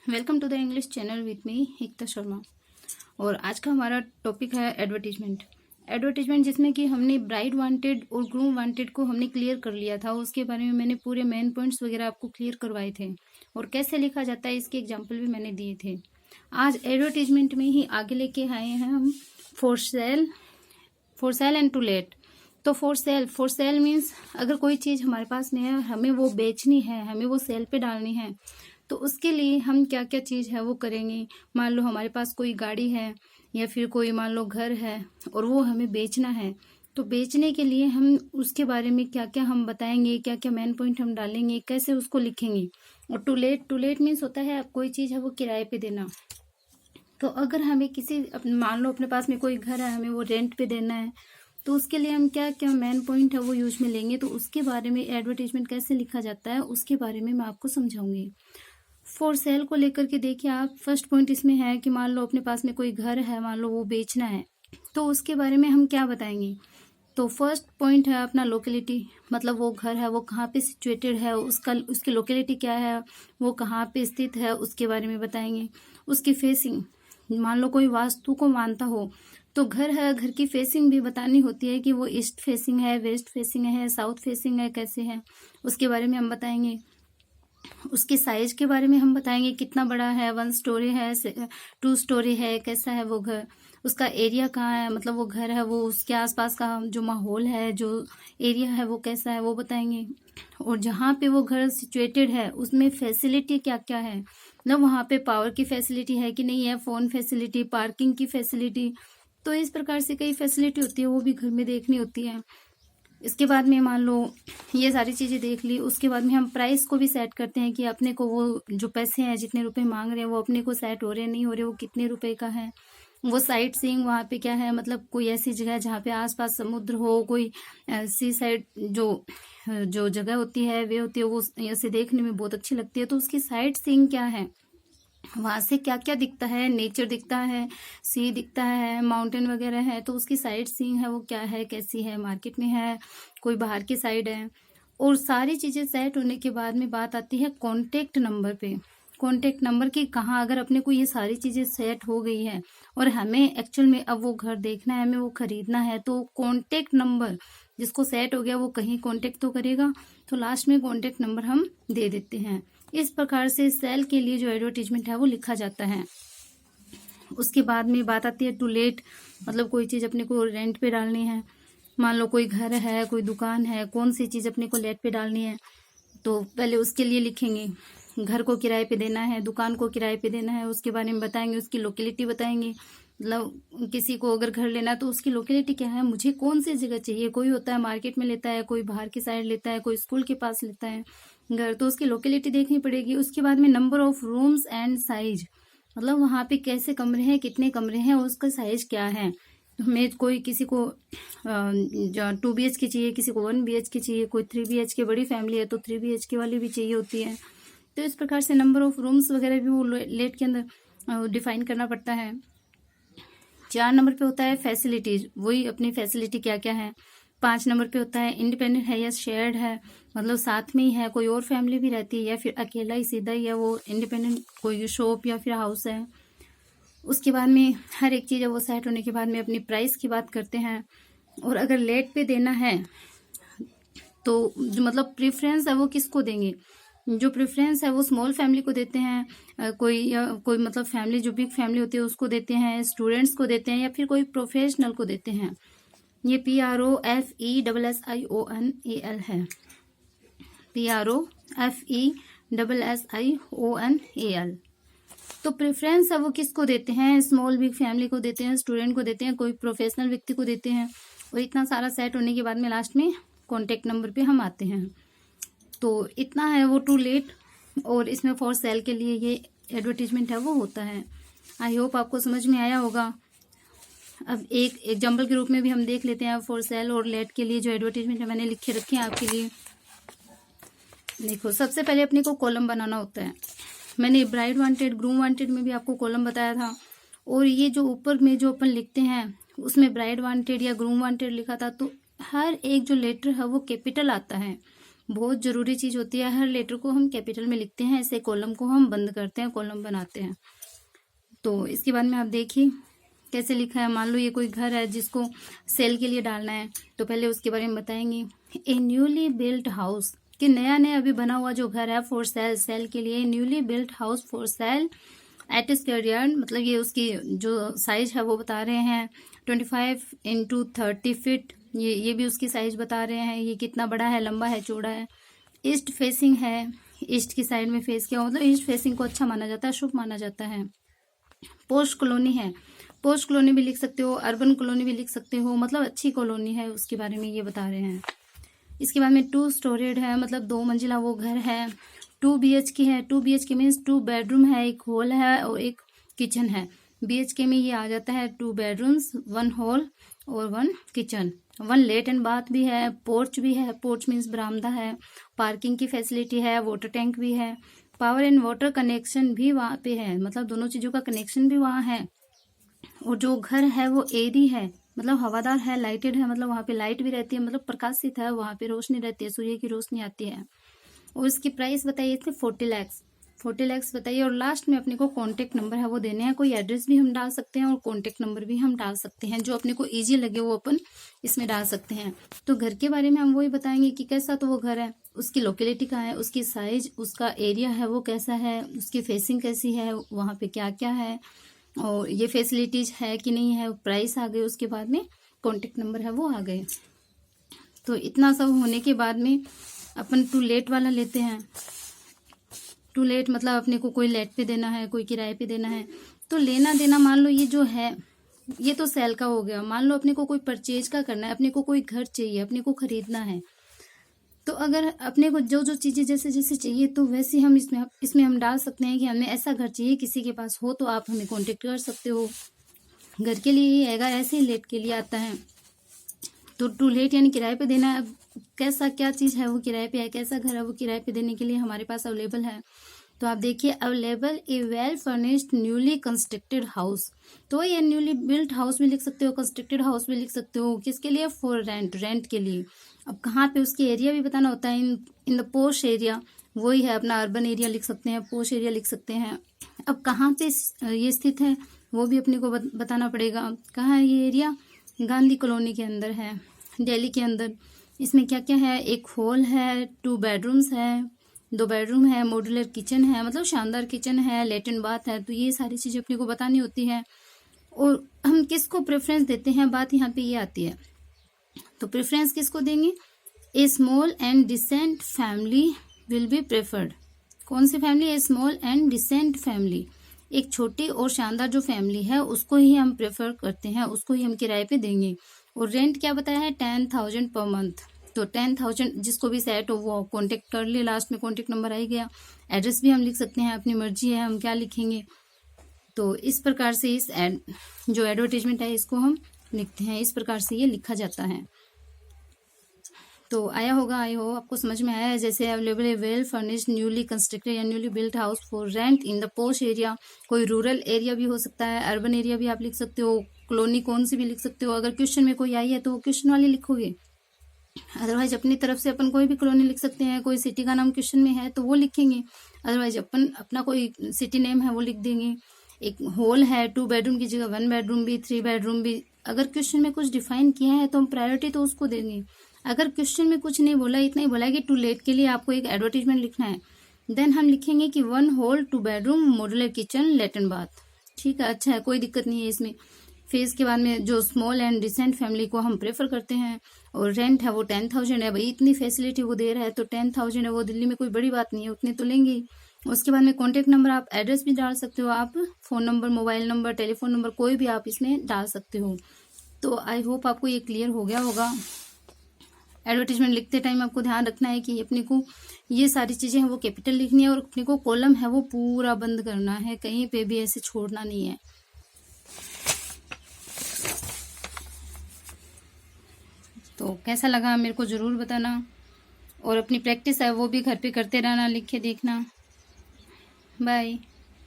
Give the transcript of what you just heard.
Welcome to the English channel with me Ekta Sharma. और आज का हमारा टॉपिक है एडवर्टीजमेंट। एडवर्टीजमेंट जिसमें कि हमने ब्राइड वांटेड और ग्रूम वांटेड को हमने क्लियर कर लिया था। उसके बारे में मैंने पूरे मेन पॉइंट्स वगैरह आपको क्लियर करवाए थे और कैसे लिखा जाता है इसके एग्जाम्पल भी मैंने दिए थे। आज एडवर्टीजमेंट में ही आगे लेके आए हैं हम for sale and to let. तो फॉर सेल मीन्स अगर कोई चीज़ हमारे पास में है, हमें वो बेचनी है, हमें वो सेल पे डालनी है, तो उसके लिए हम क्या क्या चीज़ है वो करेंगे। मान लो हमारे पास कोई गाड़ी है या फिर कोई मान लो घर है और वो हमें बेचना है, तो बेचने के लिए हम उसके बारे में क्या क्या हम बताएंगे, क्या क्या मेन पॉइंट हम डालेंगे, कैसे उसको लिखेंगे। और टू लेट मीन्स होता है कोई चीज़ है वो किराए पे देना। तो अगर हमें मान लो अपने पास में कोई घर है, हमें वो रेंट पे देना है, तो उसके लिए हम क्या क्या मेन पॉइंट है वो यूज में लेंगे। तो उसके बारे में एडवर्टीजमेंट कैसे लिखा जाता है उसके बारे में मैं आपको समझाऊंगी। फॉर सेल को लेकर के देखिए आप, फर्स्ट पॉइंट इसमें है कि मान लो अपने पास में कोई घर है, मान लो वो बेचना है, तो उसके बारे में हम क्या बताएंगे। तो फर्स्ट पॉइंट है अपना लोकेलिटी, मतलब वो घर है वो कहाँ पे सिचुएटेड है, उसकी लोकेलिटी क्या है, वो कहाँ पे स्थित है, उसके बारे में बताएंगे। उसकी फेसिंग, मान लो कोई वास्तु को मानता हो तो घर है, घर की फेसिंग भी बतानी होती है कि वो ईस्ट फेसिंग है, वेस्ट फेसिंग है, साउथ फेसिंग है, कैसे है, उसके बारे में हम बताएंगे। उसके साइज के बारे में हम बताएंगे, कितना बड़ा है, 1 स्टोरी है, 2 स्टोरी है, कैसा है वो घर, उसका एरिया कहाँ है, मतलब वो घर है वो उसके आसपास का जो माहौल है, जो एरिया है वो कैसा है वो बताएंगे। और जहाँ पे वो घर सिचुएटेड है उसमें फैसिलिटी क्या क्या है, मतलब वहाँ पे पावर की फैसिलिटी है कि नहीं है, फोन फैसिलिटी, पार्किंग की फैसिलिटी, तो इस प्रकार से कई फैसिलिटी होती है वो भी घर में देखनी होती है। इसके बाद में मान लो ये सारी चीज़ें देख ली, उसके बाद में हम प्राइस को भी सेट करते हैं कि अपने को वो जो पैसे हैं, जितने रुपए मांग रहे हैं वो अपने को सेट हो रहे हैं नहीं हो रहे, वो कितने रुपए का है। वो साइट सीइंग वहाँ पे क्या है, मतलब कोई ऐसी जगह जहाँ पे आसपास समुद्र हो, कोई सी साइड जो जो जगह होती है वे होती है, वो ऐसे देखने में बहुत अच्छी लगती है, तो उसकी साइट सीइंग क्या है, वहां से क्या क्या दिखता है, नेचर दिखता है, सी दिखता है, माउंटेन वगैरह है, तो उसकी साइट सीइंग है वो क्या है, कैसी है, मार्केट में है, कोई बाहर की साइड है। और सारी चीजें सेट होने के बाद में बात आती है कॉन्टेक्ट नंबर पे। कॉन्टेक्ट नंबर की कहाँ, अगर अपने को ये सारी चीजें सेट हो गई है और हमें एक्चुअल में अब वो घर देखना है, हमें वो खरीदना है, तो कॉन्टेक्ट नंबर जिसको सेट हो गया वो कहीं कॉन्टेक्ट तो करेगा, तो लास्ट में कॉन्टेक्ट नंबर हम दे देते हैं। इस प्रकार से सेल के लिए जो एडवर्टीजमेंट है वो लिखा जाता है। उसके बाद में बात आती है टू लेट, मतलब कोई चीज़ अपने को रेंट पे डालनी है, मान लो कोई घर है, कोई दुकान है, कौन सी चीज़ अपने को लेट पे डालनी है, तो पहले उसके लिए लिखेंगे। घर को किराए पे देना है, दुकान को किराए पे देना है, उसके बारे में बताएंगे, उसकी लोकेलिटी बताएंगे, मतलब किसी को अगर घर लेना है तो उसकी लोकेलिटी क्या है, मुझे कौन सी जगह चाहिए। कोई होता है मार्केट में लेता है, कोई बाहर की साइड लेता है, कोई स्कूल के पास लेता है घर, तो उसकी लोकेलिटी देखनी पड़ेगी। उसके बाद में number of rooms and size, मतलब वहाँ पे कैसे कमरे हैं, कितने कमरे हैं, उसका साइज क्या है। हमें कोई किसी को 2 BHK चाहिए, किसी को 1 BHK चाहिए, कोई 3 BHK, बड़ी फैमिली है तो 3 BHK वाली भी चाहिए होती है। तो इस प्रकार से नंबर ऑफ रूम्स वगैरह भी वो लेट के अंदर डिफाइन करना पड़ता है। 4 नंबर पे होता है फैसिलिटीज, वही अपनी फैसिलिटी क्या क्या है। 5 नंबर पे होता है इंडिपेंडेंट है या शेयर्ड है, मतलब साथ में ही है, कोई और फैमिली भी रहती है, या फिर अकेला ही सीधा ही है वो इंडिपेंडेंट, कोई शॉप या फिर हाउस है। उसके बाद में हर एक चीज़ है वो सेट होने के बाद में अपनी प्राइस की बात करते हैं। और अगर लेट पे देना है तो जो मतलब प्रेफरेंस है वो किसको देंगे, जो प्रेफरेंस है वो स्मॉल फैमिली को देते हैं, कोई मतलब फैमिली जो बिग फैमिली होती है उसको देते हैं, स्टूडेंट्स को देते हैं, या फिर कोई प्रोफेशनल को देते हैं। ये PROFESSIONAL है, PROFESSIONAL। तो प्रेफरेंस है वो किसको देते हैं, स्मॉल बिग फैमिली को देते हैं, स्टूडेंट को देते हैं, कोई प्रोफेशनल व्यक्ति को देते हैं। और इतना सारा सेट होने के बाद में लास्ट में कॉन्टेक्ट नंबर पे हम आते हैं। तो इतना है वो टू लेट, और इसमें फॉर सेल के लिए ये एडवर्टीजमेंट है वो होता है। आई होप आपको समझ में आया होगा। अब एक एग्जाम्पल के रूप में भी हम देख लेते हैं फॉर सेल और लेट के लिए जो एडवर्टीजमेंट है मैंने लिखे रखे हैं आपके लिए। देखो, सबसे पहले अपने को कॉलम बनाना होता है। मैंने ब्राइड वांटेड, ग्रूम वांटेड में भी आपको कॉलम बताया था, और ये जो ऊपर में जो अपन लिखते हैं उसमें ब्राइड वांटेड या ग्रूम वांटेड लिखा था, तो हर एक जो लेटर है वो कैपिटल आता है, बहुत ज़रूरी चीज़ होती है। हर लेटर को हम कैपिटल में लिखते हैं, ऐसे कॉलम को हम बंद करते हैं, कॉलम बनाते हैं। तो इसके बाद में आप देखिए कैसे लिखा है। मान लो ये कोई घर है जिसको सेल के लिए डालना है, तो पहले उसके बारे में बताएंगे। ए न्यूली बिल्ट हाउस, कि नया नया अभी बना हुआ जो घर है फॉर सेल, सेल के लिए। Newly built house for sale at square yard, मतलब ये उसकी जो साइज है वो बता रहे हैं 25 × 30 फीट। ये भी उसकी साइज बता रहे हैं, ये कितना बड़ा है, लंबा है, चौड़ा है। ईस्ट फेसिंग है, ईस्ट की साइड में फेस किया, मतलब ईस्ट फेसिंग को अच्छा माना जाता है, शुभ माना जाता है। पोस्ट कॉलोनी है, पोस्ट कॉलोनी भी लिख सकते हो, अर्बन कॉलोनी भी लिख सकते हो, मतलब अच्छी कॉलोनी है, उसके बारे में ये बता रहे हैं। इसके बाद में 2 स्टोरेड है, मतलब 2 मंजिला वो घर है। 2 BHK है, 2 BHK मीन्स 2 बेडरूम है, एक हॉल है और एक किचन है। BHK में ये आ जाता है 2 बेडरूम्स, 1 हॉल और 1 किचन। 1 लेट एंड बाथ भी है, पोर्च भी है, पोर्च मीन्स बरामदा है, पार्किंग की फैसिलिटी है, वाटर टैंक भी है, पावर एंड वाटर कनेक्शन भी वहाँ पे है, मतलब दोनों चीज़ों का कनेक्शन भी वहाँ है। और जो घर है वो एयरी है, मतलब हवादार है, लाइटेड है, मतलब वहाँ पे लाइट भी रहती है, मतलब प्रकाशित है, वहाँ पे रोशनी रहती है, सूर्य की रोशनी आती है। और इसकी प्राइस बताइए थे 40 लाख, 40 लाख बताइए। और लास्ट में अपने को कॉन्टेक्ट नंबर है वो देने हैं, कोई एड्रेस भी हम डाल सकते हैं और कॉन्टेक्ट नंबर भी हम डाल सकते हैं, जो अपने को ईजी लगे वो अपन इसमें डाल सकते हैं। तो घर के बारे में हम वही बताएंगे कि कैसा तो वो घर है, उसकी लोकेलिटी कहाँ है, उसकी साइज, उसका एरिया है वो कैसा है, उसकी फेसिंग कैसी है, वहाँ पे क्या क्या है, और ये फैसिलिटीज है कि नहीं है, प्राइस आ गए, उसके बाद में कॉन्टेक्ट नंबर है वो आ गए। तो इतना सब होने के बाद में अपन टू लेट वाला लेते हैं। टू लेट मतलब अपने को कोई लेट पे देना है, कोई किराए पे देना है, तो लेना देना मान लो ये जो है ये तो सेल का हो गया। मान लो अपने को कोई परचेज का करना है, अपने को कोई घर चाहिए, अपने को खरीदना है, तो अगर अपने को जो जो चीज़ें जैसे जैसे चाहिए तो वैसे हम इसमें हम डाल सकते हैं कि हमें ऐसा घर चाहिए, किसी के पास हो तो आप हमें कांटेक्ट कर सकते हो। घर के लिए ही आएगा, ऐसे ही लेट के लिए आता है। तो टू लेट यानी किराए पे देना है, कैसा क्या चीज़ है वो किराए पे है, कैसा घर है वो किराए पे देने के लिए हमारे पास अवेलेबल है। तो आप देखिए available a well furnished newly constructed house, तो ये न्यूली बिल्ट हाउस भी लिख सकते हो, कंस्ट्रक्टेड हाउस भी लिख सकते हो, किसके लिए, फॉर रेंट, रेंट के लिए। अब कहाँ पे उसके एरिया भी बताना होता है, इन द पोश एरिया, वही है अपना अर्बन एरिया लिख सकते हैं, पोश एरिया लिख सकते हैं। अब कहाँ पे ये स्थित है वो भी अपने को बताना पड़ेगा। कहाँ है ये एरिया, गांधी कॉलोनी के अंदर है, दिल्ली के अंदर। इसमें क्या क्या है, एक हॉल है, 2 बेडरूम्स है, 2 बेडरूम है, मॉड्यूलर किचन है, मतलब शानदार किचन है, लेट बाथ है। तो ये सारी चीज़ें अपने को बतानी होती है। और हम किसको प्रेफरेंस देते हैं, बात यहाँ पे ये आती है। तो प्रेफरेंस किसको देंगे, a small and decent family will be preferred. कौन सी फैमिली, a small and decent family, एक छोटी और शानदार जो फैमिली है उसको ही हम प्रेफर करते हैं, उसको ही हम किराए पे देंगे। और रेंट क्या बताया है, 10,000 पर मंथ। तो 10,000 जिसको भी सेट हो वो कांटेक्ट कर ले, लास्ट में कांटेक्ट नंबर आ ही गया। एड्रेस भी हम लिख सकते हैं, अपनी मर्जी है हम क्या लिखेंगे। तो इस प्रकार से इस जो एडवर्टीजमेंट है इसको हम लिखते हैं, इस प्रकार से ये लिखा जाता है। तो आया होगा, आई हो आपको समझ में आया है। जैसे अवेलेबल है वेल फर्निश्ड न्यूली कंस्ट्रक्टेड या newly built house for rent in the पोश एरिया, कोई रूरल एरिया भी हो सकता है, अर्बन एरिया भी आप लिख सकते हो, कॉलोनी कौन सी भी लिख सकते हो। अगर क्वेश्चन में कोई आई है तो वो क्वेश्चन वाली लिखोगे, अदरवाइज अपनी तरफ से अपन कोई भी कॉलोनी लिख सकते हैं। कोई सिटी का नाम क्वेश्चन में है तो वो लिखेंगे, अदरवाइज अपन अपना कोई सिटी नेम है वो लिख देंगे। एक हॉल है, 2 बेडरूम की जगह 1 बेडरूम भी, 3 बेडरूम भी। अगर क्वेश्चन में कुछ डिफाइन किया है तो हम प्रायोरिटी तो उसको देंगे। अगर क्वेश्चन में कुछ नहीं बोला, इतना ही बोला है कि टू लेट के लिए आपको एक एडवर्टीजमेंट लिखना है, देन हम लिखेंगे कि 1 hall 2 bedroom modular kitchen let and bath. ठीक है, अच्छा है, कोई दिक्कत नहीं है इसमें। फेज के बाद में जो स्मॉल एंड डिसेंट फैमिली को हम प्रेफर करते हैं, और रेंट है वो 10,000 है। भाई इतनी फैसिलिटी वो दे रहा है तो 10,000 है, वो दिल्ली में कोई बड़ी बात नहीं है, उतने तो लेंगे ही। उसके बाद में कॉन्टेक्ट नंबर, आप एड्रेस भी डाल सकते हो, आप phone number, mobile number, telephone number कोई भी आप इसमें डाल सकते हो। तो आई होप आपको ये क्लियर हो गया होगा। एडवर्टीजमेंट लिखते टाइम आपको ध्यान रखना है कि अपने को ये सारी चीज़ें हैं वो कैपिटल लिखनी है, और अपने को कॉलम है वो पूरा बंद करना है, कहीं पे भी ऐसे छोड़ना नहीं है। तो कैसा लगा मेरे को ज़रूर बताना, और अपनी प्रैक्टिस है वो भी घर पे करते रहना, लिख के देखना। बाय।